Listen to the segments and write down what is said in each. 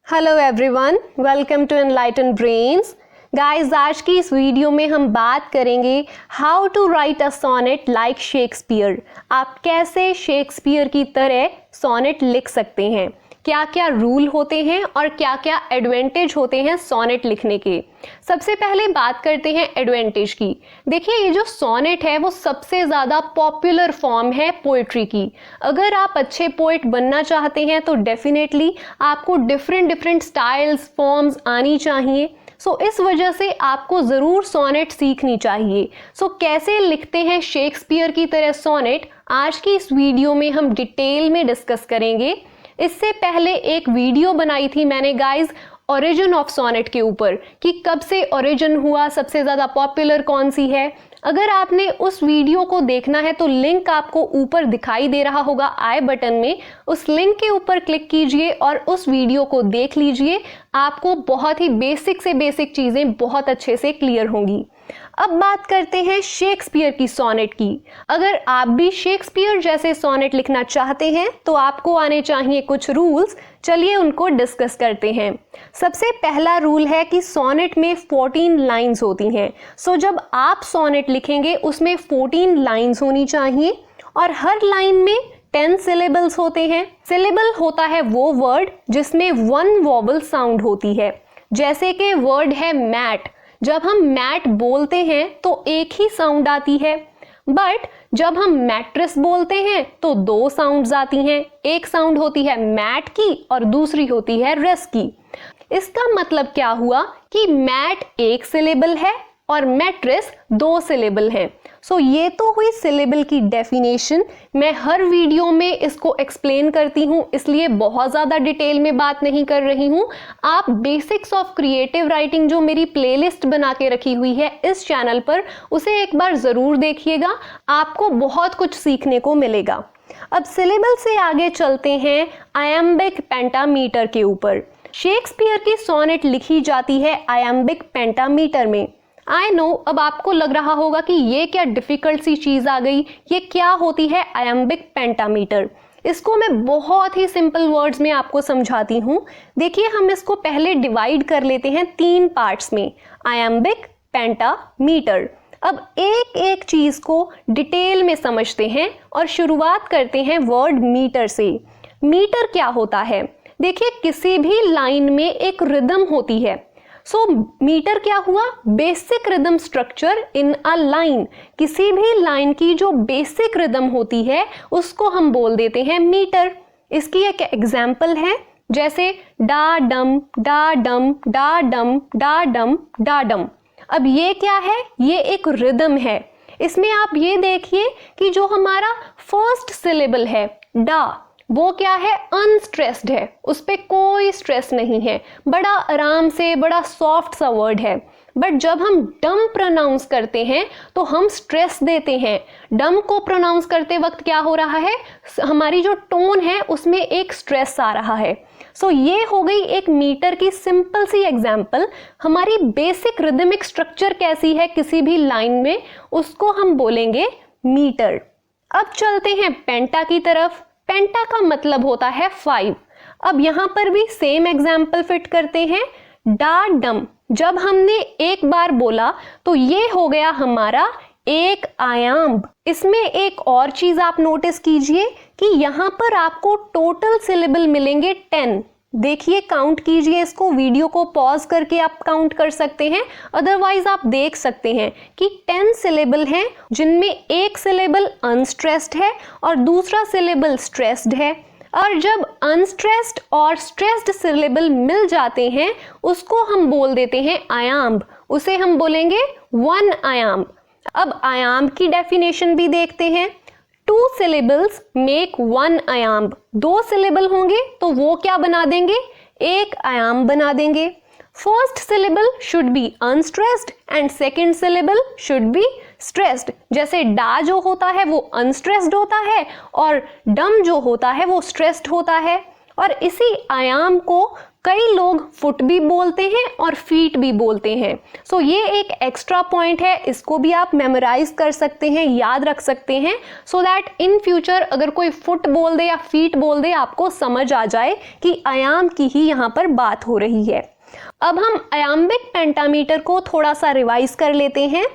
Hello everyone, welcome to enlighten brains. Guys, आज की इस वीडियो में हम बात करेंगे how to write a sonnet like Shakespeare. आप कैसे शेक्सपियर की तरह सोनेट लिख सकते हैं, क्या क्या रूल होते हैं और क्या क्या एडवांटेज होते हैं सोनेट लिखने के। सबसे पहले बात करते हैं एडवांटेज की। देखिए, ये जो सोनेट है वो सबसे ज़्यादा पॉपुलर फॉर्म है पोइट्री की। अगर आप अच्छे पोइट बनना चाहते हैं तो डेफिनेटली आपको डिफरेंट स्टाइल्स, फॉर्म्स आनी चाहिए। इस वजह से आपको ज़रूर सोनेट सीखनी चाहिए। कैसे लिखते हैं शेक्सपियर की तरह सोनेट, आज की इस वीडियो में हम डिटेल में डिस्कस करेंगे। इससे पहले एक वीडियो बनाई थी मैंने गाइज ओरिजिन ऑफ सोनेट के ऊपर कि कब से ओरिजिन हुआ, सबसे ज़्यादा पॉपुलर कौन सी है। अगर आपने उस वीडियो को देखना है तो लिंक आपको ऊपर दिखाई दे रहा होगा आई बटन में, उस लिंक के ऊपर क्लिक कीजिए और उस वीडियो को देख लीजिए। आपको बहुत ही बेसिक से बेसिक चीज़ें बहुत अच्छे से क्लियर होंगी। अब बात करते हैं शेक्सपियर की सोनेट की। अगर आप भी शेक्सपियर जैसे सोनेट लिखना चाहते हैं तो आपको आने चाहिए कुछ रूल्स। चलिए उनको डिस्कस करते हैं। सबसे पहला रूल है कि सोनेट में 14 लाइंस होती हैं। जब आप सोनेट लिखेंगे उसमें 14 लाइंस होनी चाहिए और हर लाइन में 10 सिलेबल्स होते हैं। सिलेबल होता है वो वर्ड जिसमें 1 वॉवल साउंड होती है। जैसे कि वर्ड है मैट, जब हम मैट बोलते हैं तो एक ही साउंड आती है, बट जब हम मैट्रेस बोलते हैं तो 2 साउंड्स आती हैं। एक साउंड होती है मैट की और दूसरी होती है रेस की। इसका मतलब क्या हुआ कि मैट एक सिलेबल है और मैट्रेस 2 सिलेबल है। ये तो हुई सिलेबल की डेफिनेशन। मैं हर वीडियो में इसको एक्सप्लेन करती हूँ, इसलिए बहुत ज़्यादा डिटेल में बात नहीं कर रही हूँ। आप बेसिक्स ऑफ क्रिएटिव राइटिंग जो मेरी प्लेलिस्ट बना के रखी हुई है इस चैनल पर, उसे एक बार ज़रूर देखिएगा, आपको बहुत कुछ सीखने को मिलेगा। अब सिलेबल से आगे चलते हैं आयम्बिक पेंटामीटर के ऊपर। शेक्सपियर की सोनेट लिखी जाती है आयम्बिक पेंटामीटर में। आई नो, अब आपको लग रहा होगा कि ये क्या डिफिकल्ट सी चीज़ आ गई, ये क्या होती है आयम्बिक पेंटामीटर। इसको मैं बहुत ही सिंपल वर्ड्स में आपको समझाती हूँ। देखिए, हम इसको पहले डिवाइड कर लेते हैं 3 पार्ट्स में, आयम्बिक, पेंटा, मीटर। अब एक एक चीज़ को डिटेल में समझते हैं और शुरुआत करते हैं वर्ड मीटर से। मीटर क्या होता है? देखिए, किसी भी लाइन में एक रिदम होती है। मीटर क्या हुआ? Basic rhythm structure in a line. किसी भी लाइन की जो बेसिक रिदम होती है उसको हम बोल देते हैं मीटर। इसकी एक एग्जाम्पल है, जैसे डा डम डा डम डा डम डा डम डा डम। अब ये क्या है? ये एक रिदम है। इसमें आप ये देखिए कि जो हमारा फर्स्ट सिलेबल है डा, वो क्या है? अनस्ट्रेस्ड है, उस पर कोई स्ट्रेस नहीं है, बड़ा आराम से, बड़ा सॉफ्ट सा वर्ड है। बट जब हम डम प्रोनाउंस करते हैं तो हम स्ट्रेस देते हैं। डम को प्रोनाउंस करते वक्त क्या हो रहा है? हमारी जो टोन है उसमें एक स्ट्रेस आ रहा है। ये हो गई एक मीटर की सिंपल सी एग्जाम्पल। हमारी बेसिक रिदमिक स्ट्रक्चर कैसी है किसी भी लाइन में, उसको हम बोलेंगे मीटर। अब चलते हैं पेंटा की तरफ। पेंटा का मतलब होता है 5। अब यहां पर भी सेम एग्जाम्पल फिट करते हैं। डा डम, जब हमने एक बार बोला तो ये हो गया हमारा एक आयाम्ब। इसमें एक और चीज आप नोटिस कीजिए कि यहां पर आपको टोटल सिलेबल मिलेंगे 10। देखिए, काउंट कीजिए इसको, वीडियो को पॉज करके आप काउंट कर सकते हैं, अदरवाइज आप देख सकते हैं कि 10 सिलेबल हैं जिनमें एक सिलेबल अनस्ट्रेस्ड है और दूसरा सिलेबल स्ट्रेस्ड है। और जब अनस्ट्रेस्ड और स्ट्रेस्ड सिलेबल मिल जाते हैं उसको हम बोल देते हैं आयाम्ब। उसे हम बोलेंगे 1 आयाम्ब। अब आयाम्ब की डेफिनेशन भी देखते हैं। 2 syllables make 1 आयाम्ब। 2 सिलेबल होंगे तो वो क्या बना देंगे? एक आयाम बना देंगे। First syllable should be unstressed and second syllable should be stressed. जैसे डा जो होता है वो अनस्ट्रेस्ड होता है और डम जो होता है वो स्ट्रेस्ड होता है। और इसी आयाम को कई लोग फुट भी बोलते हैं और फीट भी बोलते हैं। सो ये एक एक्स्ट्रा पॉइंट है, इसको भी आप मेमोराइज कर सकते हैं, याद रख सकते हैं, सो दैट इन फ्यूचर अगर कोई फुट बोल दे या फीट बोल दे आपको समझ आ जाए कि आयाम की ही यहाँ पर बात हो रही है। अब हम आयाम्बिक पेंटामीटर को थोड़ा सा रिवाइज कर लेते हैं।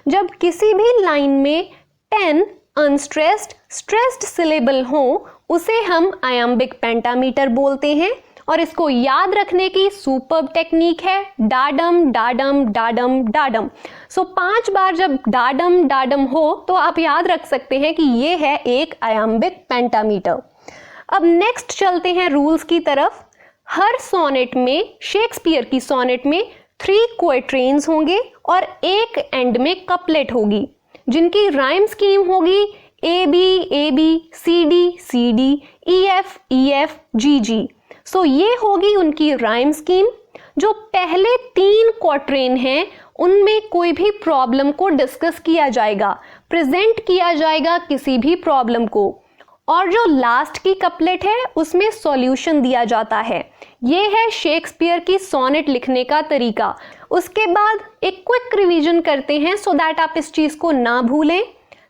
जब किसी भी लाइन में 10 अनस्ट्रेस्ड स्ट्रेस्ड सिलेबल हो उसे हम आयाम्बिक पेंटामीटर बोलते हैं। और इसको याद रखने की सुपर्ब टेक्निक है डाडम डाडम डाडम डाडम। सो 5 बार जब डाडम डाडम हो तो आप याद रख सकते हैं कि ये है एक आयाम्बिक पेंटामीटर। अब नेक्स्ट चलते हैं रूल्स की तरफ। हर सोनेट में, शेक्सपियर की सोनेट में 3 क्वाट्रेन्स होंगे और एक एंड में कपलेट होगी जिनकी राइम स्कीम होगी A B C D E F G G. So ये होगी उनकी राइम स्कीम। जो पहले 3 क्वाट्रेन हैं उनमें कोई भी प्रॉब्लम को डिस्कस किया जाएगा, प्रेजेंट किया जाएगा किसी भी प्रॉब्लम को, और जो लास्ट की कपलेट है उसमें सॉल्यूशन दिया जाता है। ये है शेक्सपियर की सोनेट लिखने का तरीका। उसके बाद एक क्विक रिवीजन करते हैं सो दैट आप इस चीज को ना भूलें।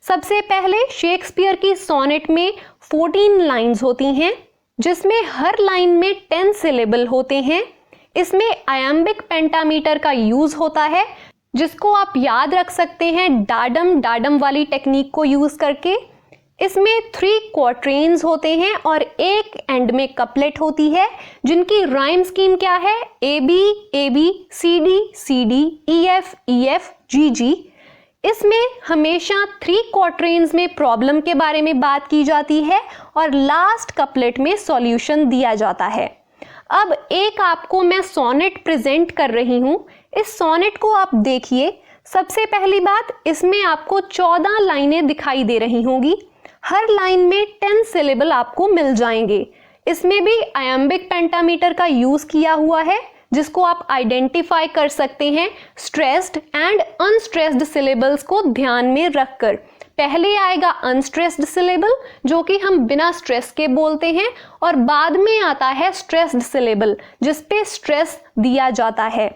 सबसे पहले शेक्सपियर की सोनेट में 14 लाइंस होती हैं जिसमें हर लाइन में 10 सिलेबल होते हैं। इसमें आयाम्बिक पेंटामीटर का यूज होता है जिसको आप याद रख सकते हैं डाडम डाडम वाली टेक्निक को यूज करके। इसमें 3 क्वाट्रेन्स होते हैं और एक एंड में कपलेट होती है जिनकी राइम स्कीम क्या है A B C D E F G G. इसमें हमेशा 3 क्वाट्रेन्स में प्रॉब्लम के बारे में बात की जाती है और लास्ट कपलेट में सॉल्यूशन दिया जाता है। अब एक आपको मैं सोनेट प्रेजेंट कर रही हूं। इस सोनेट को आप देखिए। सबसे पहली बात, इसमें आपको 14 लाइनें दिखाई दे रही होंगी। हर लाइन में 10 सिलेबल आपको मिल जाएंगे। इसमें भी आयाम्बिक पेंटामीटर का यूज किया हुआ है जिसको आप आइडेंटिफाई कर सकते हैं स्ट्रेस्ड एंड अनस्ट्रेस्ड सिलेबल्स को ध्यान में रखकर। पहले आएगा अनस्ट्रेस्ड सिलेबल जो कि हम बिना स्ट्रेस के बोलते हैं और बाद में आता है स्ट्रेस्ड सिलेबल जिस पे स्ट्रेस दिया जाता है।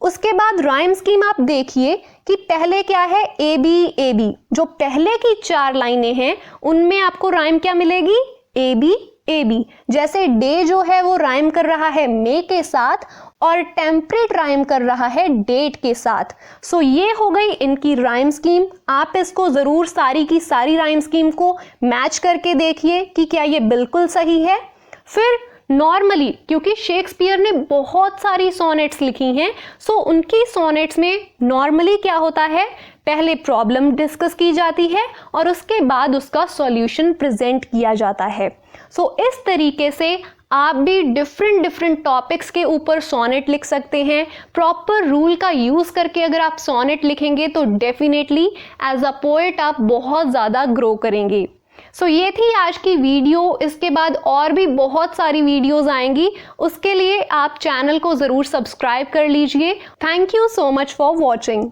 उसके बाद राइम स्कीम आप देखिए कि पहले क्या है ए बी। जो पहले की 4 लाइनें हैं उनमें आपको राइम क्या मिलेगी ए बी। जैसे डे जो है वो राइम कर रहा है मे के साथ और टेम्परेट राइम कर रहा है डेट के साथ। सो ये हो गई इनकी राइम स्कीम। आप इसको जरूर सारी की सारी राइम स्कीम को मैच करके देखिए कि क्या ये बिल्कुल सही है। फिर नॉर्मली क्योंकि शेक्सपियर ने बहुत सारी सोनेट्स लिखी हैं, सो उनकी सोनेट्स में नॉर्मली क्या होता है, पहले प्रॉब्लम डिस्कस की जाती है और उसके बाद उसका सॉल्यूशन प्रेजेंट किया जाता है। सो इस तरीके से आप भी डिफरेंट टॉपिक्स के ऊपर सोनेट लिख सकते हैं। प्रॉपर रूल का यूज करके अगर आप सोनेट लिखेंगे तो डेफिनेटली एज अ पोएट आप बहुत ज़्यादा ग्रो करेंगे। सो ये थी आज की वीडियो। इसके बाद और भी बहुत सारी वीडियोस आएंगी, उसके लिए आप चैनल को ज़रूर सब्सक्राइब कर लीजिए। Thank you so much for watching.